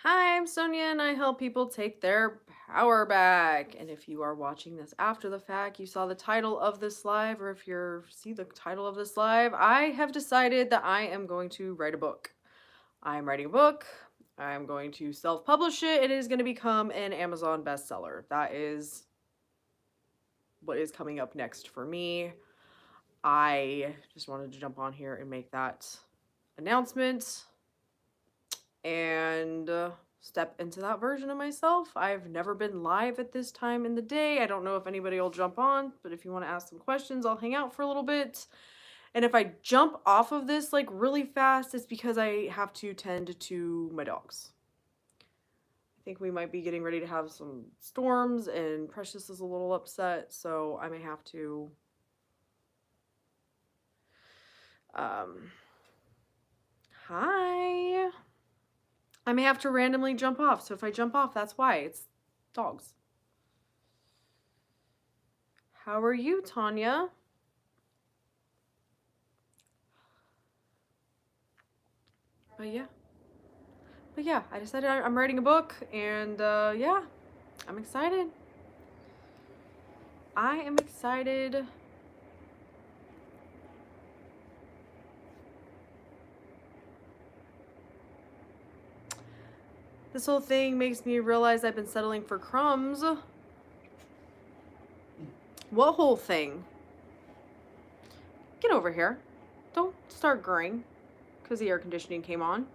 Hi, I'm Sonia and I help people take their power back. And if you are watching this after the fact, you saw the title of this live, or if you see the title of this live, I have decided that I am going to write a book. I'm writing a book. I'm going to self-publish it. It is going to become an Amazon bestseller. That is what is coming up next for me. I just wanted to jump on here and make that announcement and step into that version of myself. I've never been live at this time in the day. I don't know if anybody will jump on, but if you want to ask some questions, I'll hang out for a little bit. And if I jump off of this like really fast, it's because I have to tend to my dogs. I think we might be getting ready to have some storms, and Precious is a little upset, so I may have to hi. I may have to randomly jump off. So if I jump off, that's why. It's dogs. How are you, Tanya? But yeah. But yeah, I decided I'm writing a book, and yeah, I'm excited. I am excited. This whole thing makes me realize I've been settling for crumbs. What whole thing? Get over here. Don't start growing because the air conditioning came on.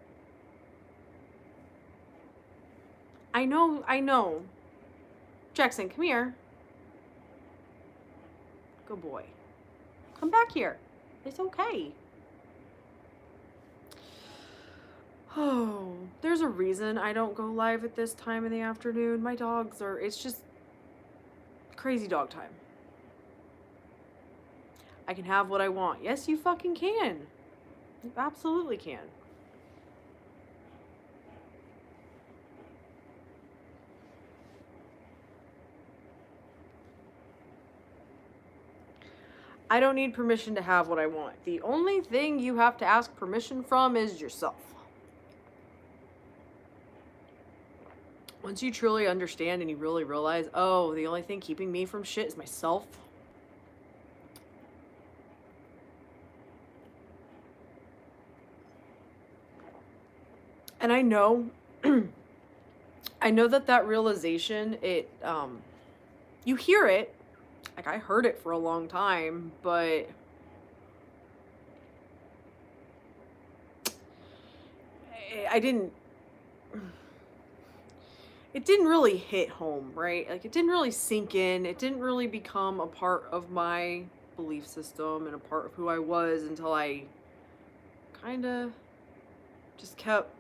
I know, I know. Jackson, come here. Good boy. Come back here. It's okay. Oh, there's a reason I don't go live at this time in the afternoon. My dogs are, it's just crazy dog time. I can have what I want. Yes, you fucking can. You absolutely can. I don't need permission to have what I want. The only thing you have to ask permission from is yourself. Once you truly understand and you really realize, oh, the only thing keeping me from shit is myself. And I know, I know that realization, you hear it. Like, I heard it for a long time, but I didn't, it didn't really hit home, right? Like, it didn't really sink in. It didn't really become a part of my belief system and a part of who I was until I kind of just kept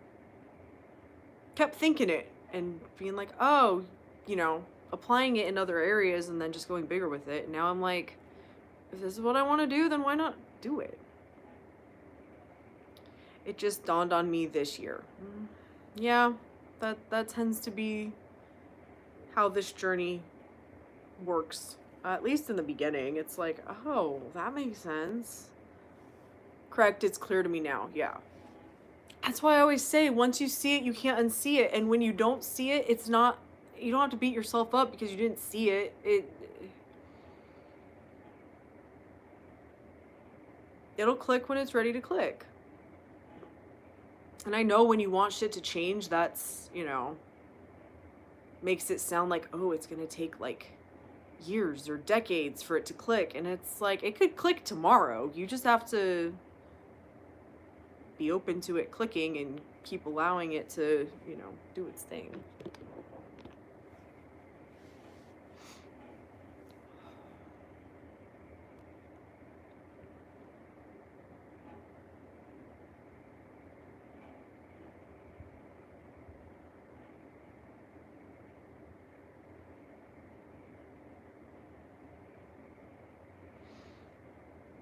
thinking it and being like, oh, applying it in other areas and then just going bigger with it. And now I'm like, if this is what I want to do, then why not do it? It just dawned on me this year. Yeah, that tends to be how this journey works. At least in the beginning, it's like, oh, that makes sense. Correct, it's clear to me now. Yeah. That's why I always say, once you see it, you can't unsee it. And when you don't see it, it's not, you don't have to beat yourself up because you didn't see it. It'll click when it's ready to click. And I know when you want shit to change, that's, makes it sound like, oh, it's going to take like years or decades for it to click. And it's like, it could click tomorrow. You just have to be open to it clicking and keep allowing it to, do its thing.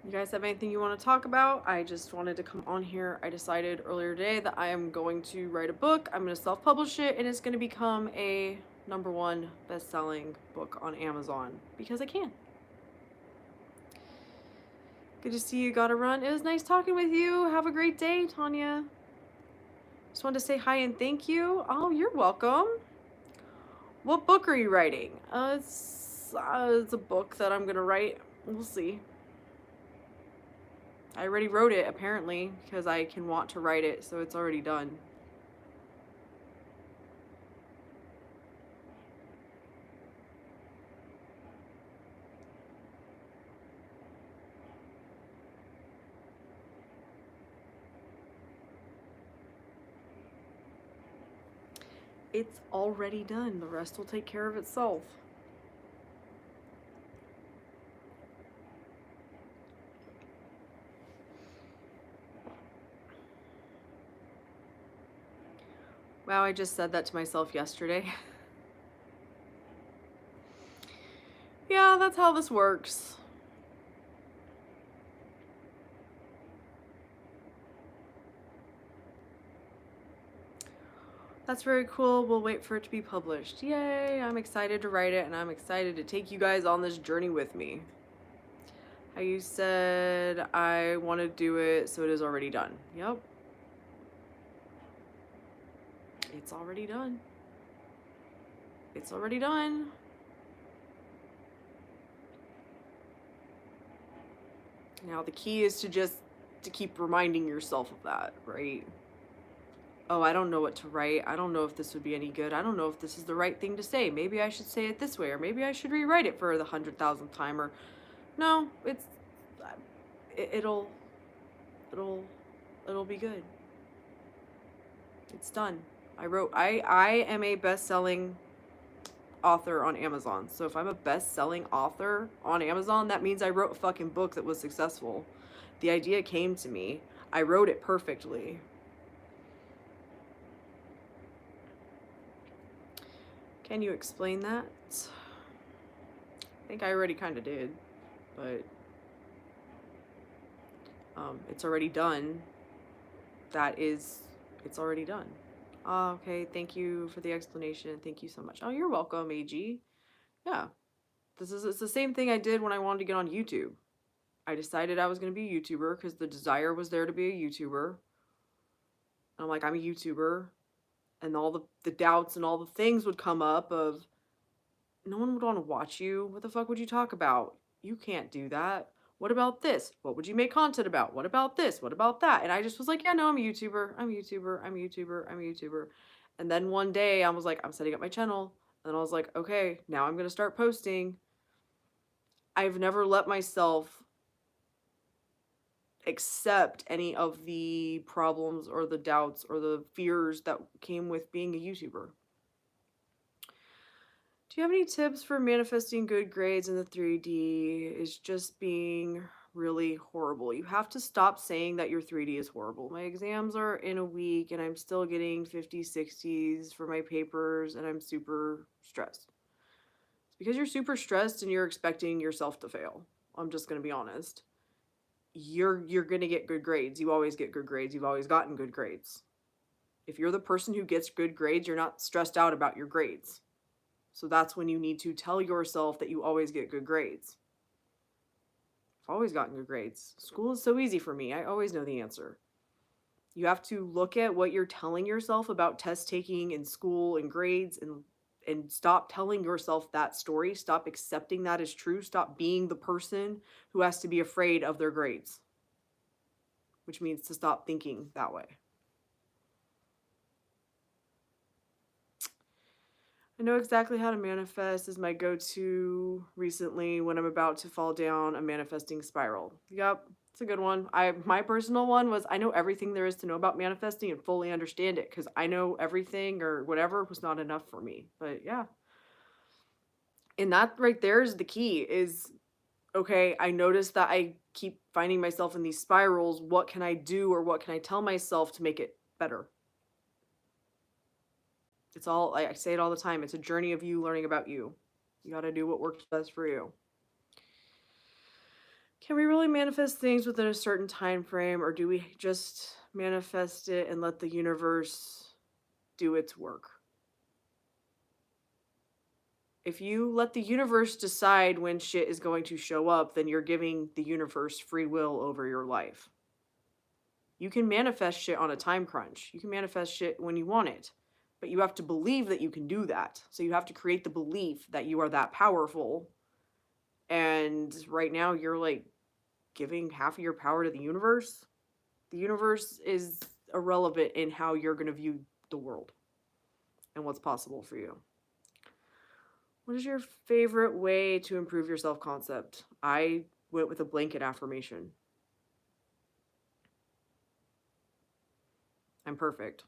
You guys have anything you want to talk about? I just wanted to come on here. I decided earlier today that I am going to write a book. I'm going to self-publish it, and it's going to become a #1 best-selling book on Amazon because I can. Good to see you. Gotta run. It was nice talking with you. Have a great day, Tanya. Just wanted to say hi and thank you. Oh, you're welcome. What book are you writing? It's a book that I'm gonna write. We'll see. I already wrote it, apparently, because I can want to write it, so it's already done. It's already done. The rest will take care of itself. Wow, I just said that to myself yesterday. Yeah, that's how this works. That's very cool. We'll wait for it to be published. Yay! I'm excited to write it, and I'm excited to take you guys on this journey with me. How you said I want to do it, so it is already done. Yep. It's already done. It's already done. Now the key is to keep reminding yourself of that, right? Oh, I don't know what to write. I don't know if this would be any good. I don't know if this is the right thing to say. Maybe I should say it this way, or maybe I should rewrite it for the 100,000th time. Or no, it'll it'll be good. It's done. I am a best-selling author on Amazon. So if I'm a best-selling author on Amazon, that means I wrote a fucking book that was successful. The idea came to me. I wrote it perfectly. Can you explain that? I think I already kind of did, but it's already done. It's already done. Oh, okay, thank you for the explanation. Thank you so much. Oh, you're welcome, AG. Yeah, it's the same thing I did when I wanted to get on YouTube. I decided I was going to be a YouTuber because the desire was there to be a YouTuber. And I'm like, I'm a YouTuber. And all the doubts and all the things would come up of, no one would want to watch you. What the fuck would you talk about? You can't do that. What about this? What would you make content about? What about this? What about that? And I just was like, yeah, no, I'm a YouTuber. I'm a YouTuber. I'm a YouTuber. I'm a YouTuber. And then one day I was like, I'm setting up my channel. And I was like, okay, now I'm going to start posting. I've never let myself accept any of the problems or the doubts or the fears that came with being a YouTuber. Do you have any tips for manifesting good grades in the 3D? Is just being really horrible. You have to stop saying that your 3D is horrible. My exams are in a week and I'm still getting 50s, 60s for my papers and I'm super stressed. It's because you're super stressed and you're expecting yourself to fail. I'm just going to be honest. You're going to get good grades. You always get good grades. You've always gotten good grades. If you're the person who gets good grades, you're not stressed out about your grades. So that's when you need to tell yourself that you always get good grades. I've always gotten good grades. School is so easy for me. I always know the answer. You have to look at what you're telling yourself about test taking and school and grades and stop telling yourself that story. Stop accepting that as true. Stop being the person who has to be afraid of their grades, which means to stop thinking that way. I know exactly how to manifest is my go-to recently when I'm about to fall down a manifesting spiral. Yep, it's a good one. My personal one was I know everything there is to know about manifesting and fully understand it because I know everything or whatever was not enough for me. But yeah. And that right there is the key is okay, I noticed that I keep finding myself in these spirals. What can I do or what can I tell myself to make it better? It's all, I say it all the time. It's a journey of you learning about you. You got to do what works best for you. Can we really manifest things within a certain time frame, or do we just manifest it and let the universe do its work? If you let the universe decide when shit is going to show up, then you're giving the universe free will over your life. You can manifest shit on a time crunch. You can manifest shit when you want it. But you have to believe that you can do that. So you have to create the belief that you are that powerful. And right now you're like giving half of your power to the universe. The universe is irrelevant in how you're going to view the world and what's possible for you. What is your favorite way to improve your self-concept? I went with a blanket affirmation. I'm perfect.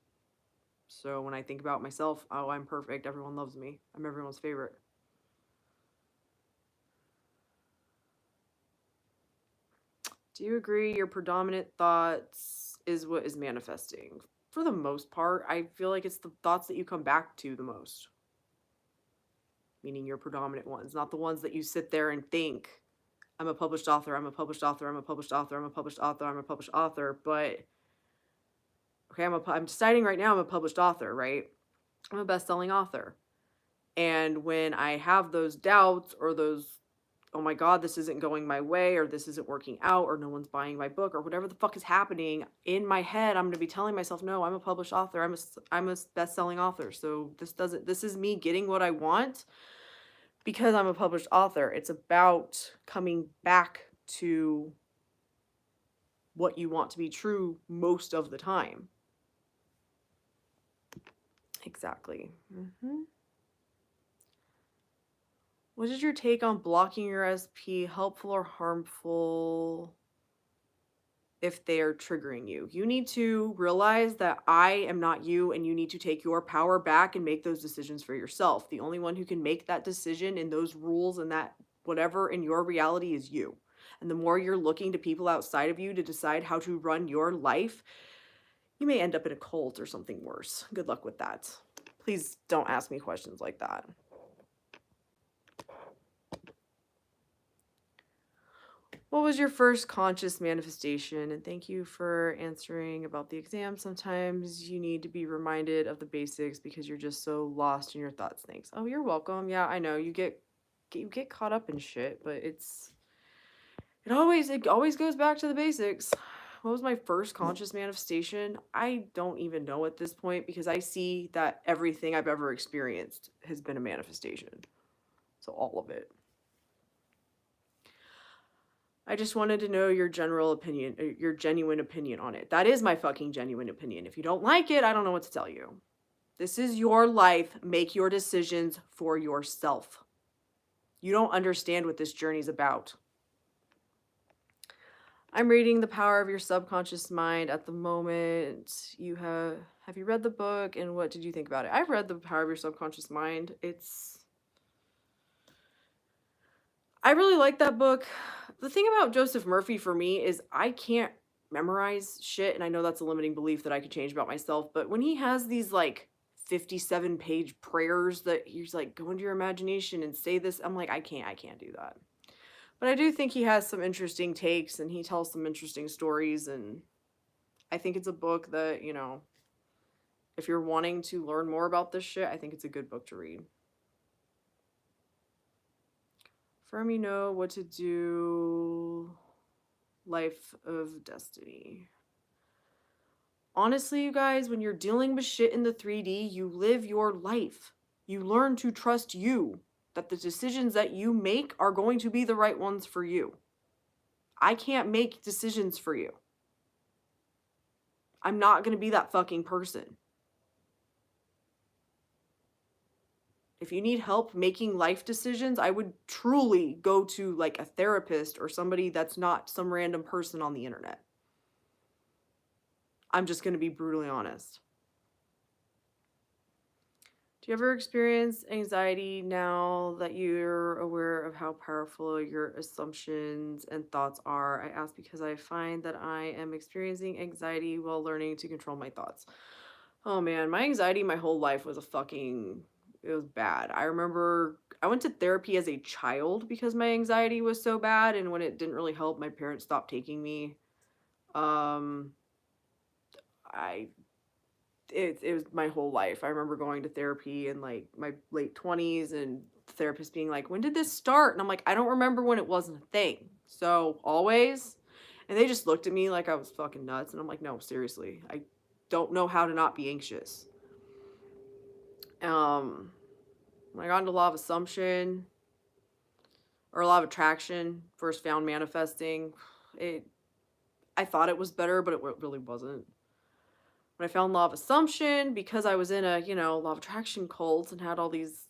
So when I think about myself, oh, I'm perfect. Everyone loves me. I'm everyone's favorite. Do you agree your predominant thoughts is what is manifesting? For the most part, I feel like it's the thoughts that you come back to the most. Meaning your predominant ones, not the ones that you sit there and think, I'm a published author, I'm a published author, I'm a published author, I'm a published author, I'm a published author, but okay, I'm deciding right now I'm a published author, right? I'm a best-selling author. And when I have those doubts or those, oh my God, this isn't going my way, or this isn't working out, or no one's buying my book, or whatever the fuck is happening in my head, I'm going to be telling myself, no, I'm a published author. I'm a best-selling author. So this is me getting what I want because I'm a published author. It's about coming back to what you want to be true most of the time. Exactly. What is your take on blocking your SP? Helpful or harmful if they are triggering you? You need to realize that I am not you, and you need to take your power back and make those decisions for yourself. The only one who can make that decision and those rules and that whatever in your reality is you. And the more you're looking to people outside of you to decide how to run your life, you may end up in a cult or something worse. Good luck with that. Please don't ask me questions like that. What was your first conscious manifestation? And thank you for answering about the exam. Sometimes you need to be reminded of the basics because you're just so lost in your thoughts. Thanks. Oh, you're welcome. Yeah, I know you get caught up in shit, but it always goes back to the basics. What was my first conscious manifestation? I don't even know at this point because I see that everything I've ever experienced has been a manifestation. So all of it. I just wanted to know your general opinion, your genuine opinion on it. That is my fucking genuine opinion. If you don't like it, I don't know what to tell you. This is your life. Make your decisions for yourself. You don't understand what this journey's about. I'm reading The Power of Your Subconscious Mind at the moment. Have you read the book, and what did you think about it? I've read The Power of Your Subconscious Mind. I really like that book. The thing about Joseph Murphy for me is I can't memorize shit, and I know that's a limiting belief that I could change about myself, but when he has these like 57-page prayers that he's like, go into your imagination and say this, I'm like, I can't do that. But I do think he has some interesting takes and he tells some interesting stories, and I think it's a book that, you know, if you're wanting to learn more about this shit, I think it's a good book to read. Fermi know what to do. Life of Destiny. Honestly, you guys, when you're dealing with shit in the 3D, you live your life. You learn to trust you, that the decisions that you make are going to be the right ones for you. I can't make decisions for you. I'm not going to be that fucking person. If you need help making life decisions, I would truly go to like a therapist or somebody that's not some random person on the internet. I'm just going to be brutally honest. Do you ever experience anxiety now that you're aware of how powerful your assumptions and thoughts are? I ask because I find that I am experiencing anxiety while learning to control my thoughts. Oh man, my anxiety my whole life was it was bad. I remember I went to therapy as a child because my anxiety was so bad, and when it didn't really help, my parents stopped taking me. It was my whole life. I remember going to therapy in like my late 20s and the therapist being like, when did this start? And I'm like, I don't remember when it wasn't a thing. So always. And they just looked at me like I was fucking nuts. And I'm like, no, seriously. I don't know how to not be anxious. When I got into law of assumption or law of attraction, first found manifesting, I thought it was better, but it really wasn't. When I found law of assumption, because I was in a, law of attraction cult and had all these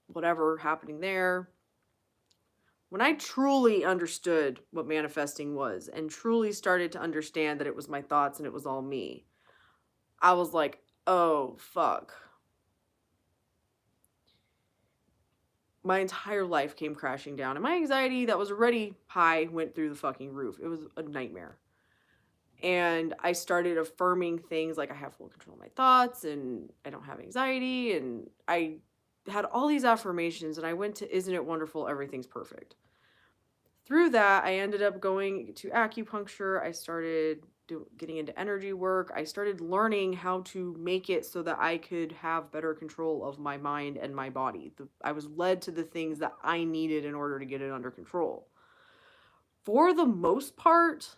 whatever happening there, when I truly understood what manifesting was and truly started to understand that it was my thoughts and it was all me, I was like, oh, fuck. My entire life came crashing down, and my anxiety that was already high went through the fucking roof. It was a nightmare. And I started affirming things like I have full control of my thoughts and I don't have anxiety. And I had all these affirmations, and I went to Isn't It Wonderful? Everything's Perfect. Through that, I ended up going to acupuncture. I started getting into energy work. I started learning how to make it so that I could have better control of my mind and my body. I was led to the things that I needed in order to get it under control. For the most part,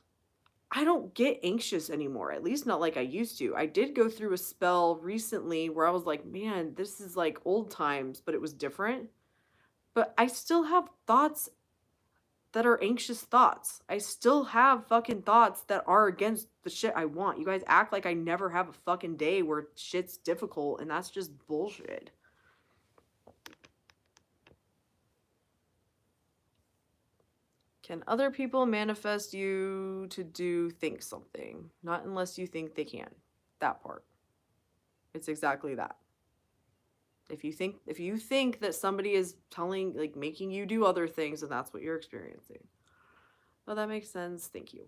I don't get anxious anymore, at least not like I used to. I did go through a spell recently where I was like, man, this is like old times, but it was different. But I still have thoughts that are anxious thoughts. I still have fucking thoughts that are against the shit I want. You guys act like I never have a fucking day where shit's difficult, and that's just bullshit. Can other people manifest you to think something? Not unless you think they can. That part. It's exactly that. If you think that somebody is making you do other things, then that's what you're experiencing. Oh, that makes sense. Thank you.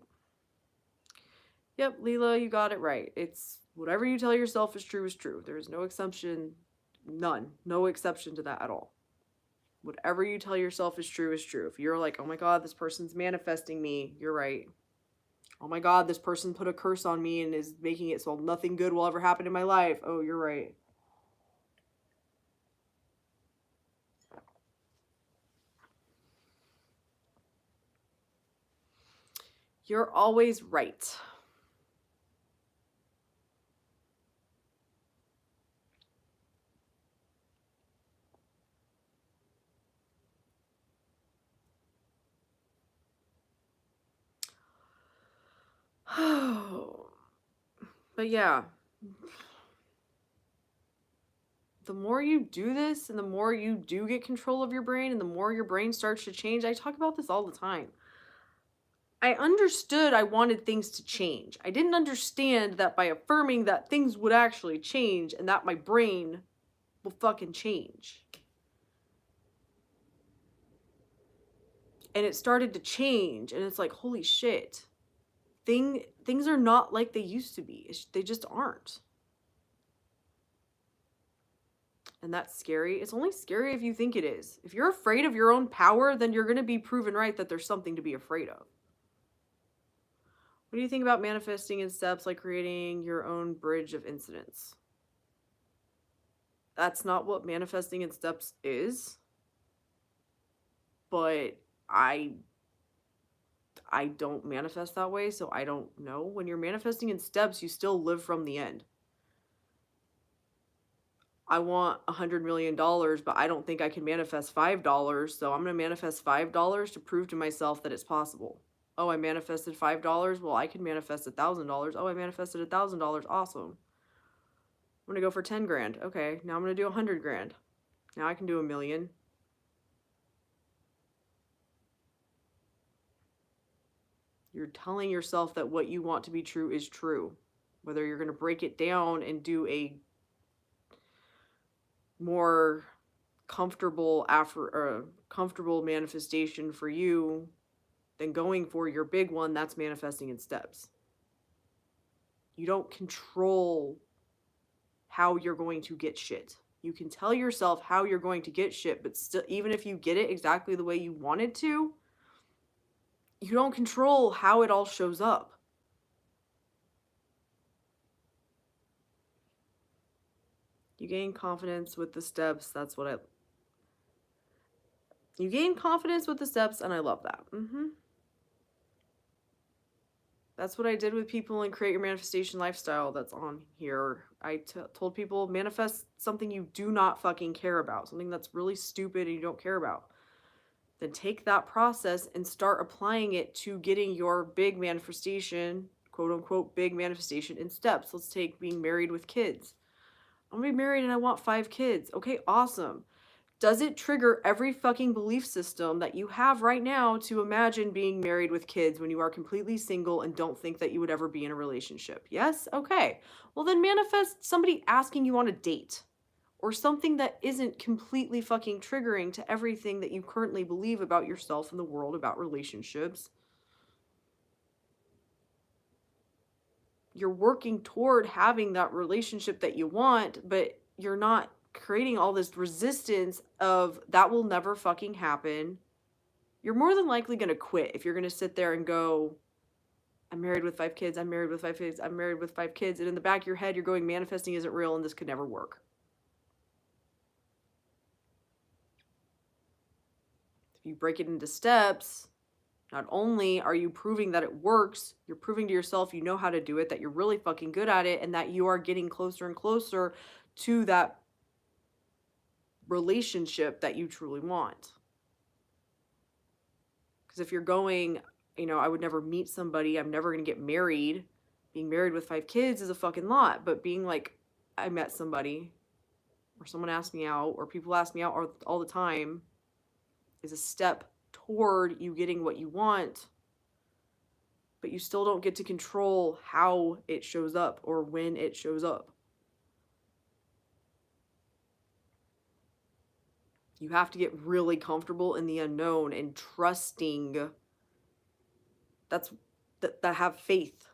Yep, Leela, you got it right. It's whatever you tell yourself is true is true. There's no exception, none, no exception to that at all. Whatever you tell yourself is true is true. If you're like, oh my God, this person's manifesting me, you're right. Oh my God, this person put a curse on me and is making it so nothing good will ever happen in my life. Oh, you're right. You're always right. But yeah, the more you do this and the more you do get control of your brain and the more your brain starts to change, I talk about this all the time. I understood I wanted things to change. I didn't understand that by affirming that things would actually change and that my brain will fucking change. And it started to change, and it's like, holy shit. Things are not like they used to be. They just aren't. And that's scary. It's only scary if you think it is. If you're afraid of your own power, then you're going to be proven right that there's something to be afraid of. What do you think about manifesting in steps like creating your own bridge of incidents? That's not what manifesting in steps is. But I don't manifest that way, so I don't know. When you're manifesting in steps, you still live from the end. I want $100 million, but I don't think I can manifest $5, so I'm going to manifest $5 to prove to myself that it's possible. Oh, I manifested $5? Well, I can manifest $1,000. Oh, I manifested $1,000. Awesome. I'm going to go for 10 grand. Okay, now I'm going to do 100 grand. Now I can do $1 million. You're telling yourself that what you want to be true is true. Whether you're going to break it down and do a more comfortable manifestation for you than going for your big one, that's manifesting in steps. You don't control how you're going to get shit. You can tell yourself how you're going to get shit, but still, even if you get it exactly the way you wanted to, you don't control how it all shows up. You gain confidence with the steps. You gain confidence with the steps, and I love that. That's what I did with people in Create Your Manifestation Lifestyle that's on here. I told people, manifest something you do not fucking care about, something that's really stupid and you don't care about. Then take that process and start applying it to getting your big manifestation, quote unquote, big manifestation in steps. Let's take being married with kids. I'm gonna be married and I want 5 kids. Okay, awesome. Does it trigger every fucking belief system that you have right now to imagine being married with kids when you are completely single and don't think that you would ever be in a relationship? Yes? Okay. Well, then manifest somebody asking you on a date or something that isn't completely fucking triggering to everything that you currently believe about yourself and the world about relationships. You're working toward having that relationship that you want, but you're not creating all this resistance of that will never fucking happen. You're more than likely going to quit if you're going to sit there and go, I'm married with 5 kids, I'm married with 5 kids, I'm married with 5 kids. And in the back of your head, you're going, manifesting isn't real and this could never work. If you break it into steps, not only are you proving that it works, you're proving to yourself you know how to do it, that you're really fucking good at it, and that you are getting closer and closer to that relationship that you truly want. Because if you're going, I would never meet somebody, I'm never going to get married. Being married with 5 kids is a fucking lot, but being like, I met somebody, or someone asked me out, or people ask me out all the time, is a step toward you getting what you want, but you still don't get to control how it shows up or when it shows up. You have to get really comfortable in the unknown and trusting. That have faith.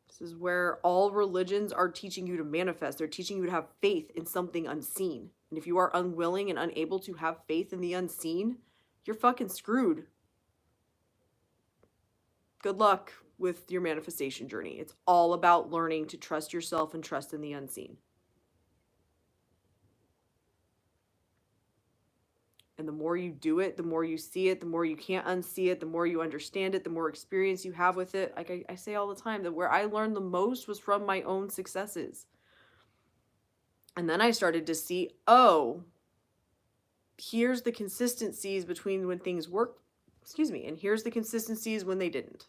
This is where all religions are teaching you to manifest. They're teaching you to have faith in something unseen. And if you are unwilling and unable to have faith in the unseen, you're fucking screwed. Good luck with your manifestation journey. It's all about learning to trust yourself and trust in the unseen. And the more you do it, the more you see it, the more you can't unsee it, the more you understand it, the more experience you have with it. Like I say all the time, that where I learned the most was from my own successes. And then I started to see, oh, here's the consistencies between when things work, and here's the consistencies when they didn't.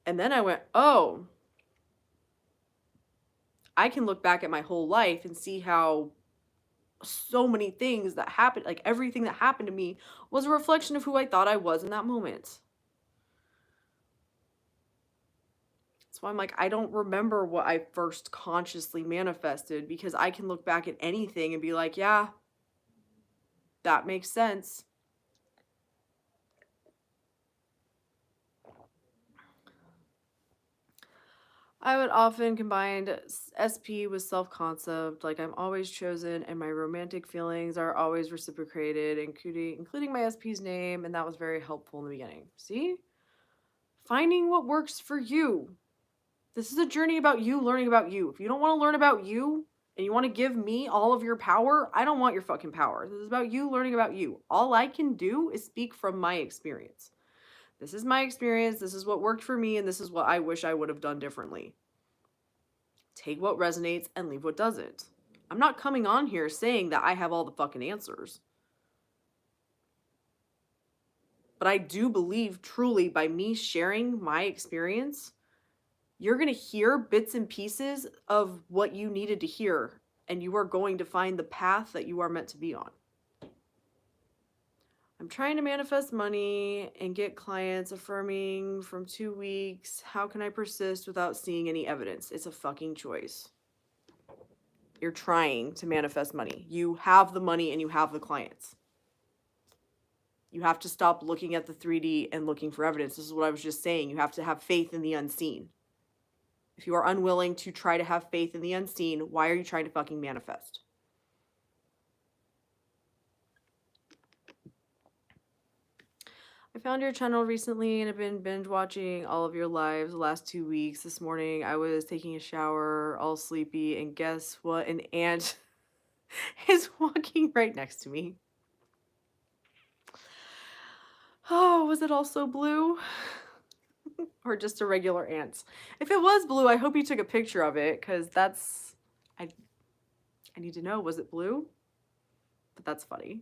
And then I went, oh, I can look back at my whole life and see how so many things that happened, like everything that happened to me was a reflection of who I thought I was in that moment. That's why I'm like, I don't remember what I first consciously manifested, because I can look back at anything and be like, yeah, that makes sense. I would often combine SP with self-concept, like I'm always chosen and my romantic feelings are always reciprocated, including my SP's name, and that was very helpful in the beginning. See? Finding what works for you. This is a journey about you learning about you. If you don't want to learn about you and you want to give me all of your power, I don't want your fucking power. This is about you learning about you. All I can do is speak from my experience. This is my experience, this is what worked for me, and this is what I wish I would have done differently. Take what resonates and leave what doesn't. I'm not coming on here saying that I have all the fucking answers. But I do believe truly by me sharing my experience, you're going to hear bits and pieces of what you needed to hear, and you are going to find the path that you are meant to be on. I'm trying to manifest money and get clients affirming from 2 weeks. How can I persist without seeing any evidence? It's a fucking choice. You're trying to manifest money. You have the money and you have the clients. You have to stop looking at the 3D and looking for evidence. This is what I was just saying. You have to have faith in the unseen. If you are unwilling to try to have faith in the unseen, why are you trying to fucking manifest? I found your channel recently and have been binge watching all of your lives the last 2 weeks. This morning I was taking a shower, all sleepy, and guess what? An ant is walking right next to me. Oh, was it also blue? Or just a regular ant? If it was blue, I hope you took a picture of it, because that's... I need to know, was it blue? But that's funny.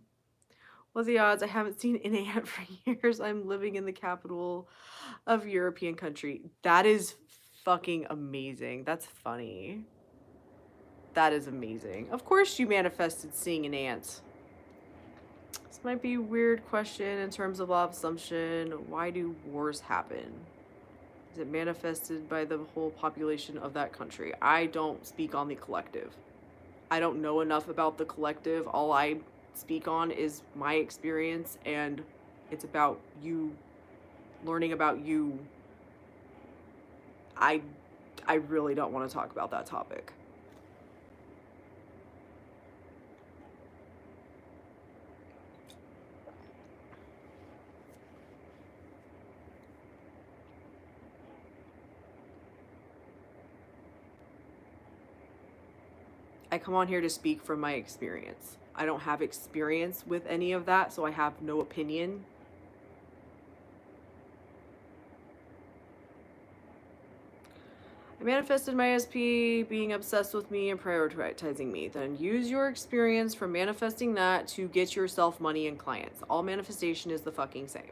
What's the odds? I haven't seen an ant for years. I'm living in the capital of European country. That is fucking amazing. That's funny. That is amazing. Of course you manifested seeing an ant. This might be a weird question in terms of law of assumption. Why do wars happen? Is it manifested by the whole population of that country? I don't speak on the collective. I don't know enough about the collective. All I speak on is my experience, and it's about you, learning about you. I really don't want to talk about that topic. I come on here to speak from my experience. I don't have experience with any of that, so I have no opinion. I manifested my SP being obsessed with me and prioritizing me. Then use your experience from manifesting that to get yourself money and clients. All manifestation is the fucking same.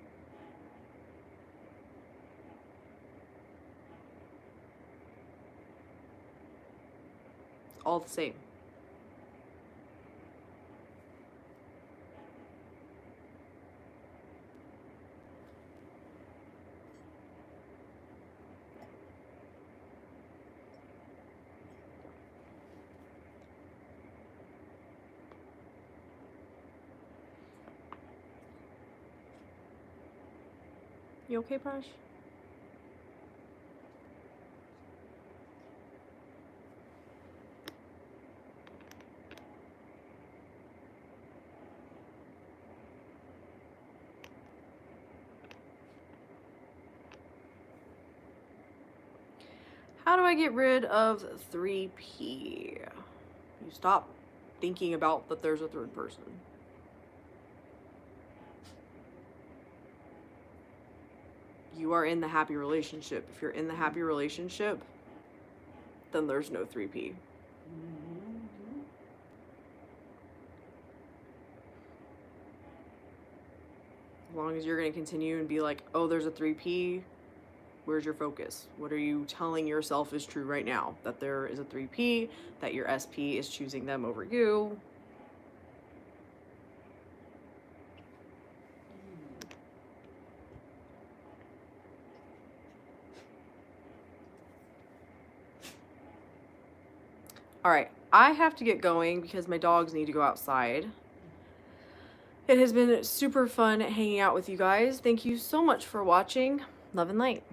It's all the same. You okay, Prash? How do I get rid of 3P? You stop thinking about that there's a third person. You are in the happy relationship. If you're in the happy relationship, then there's no 3P. As long as you're going to continue and be like, oh, there's a 3P, where's your focus? What are you telling yourself is true right now? That there is a 3P, that your SP is choosing them over you. All right, I have to get going because my dogs need to go outside. It has been super fun hanging out with you guys. Thank you so much for watching. Love and light.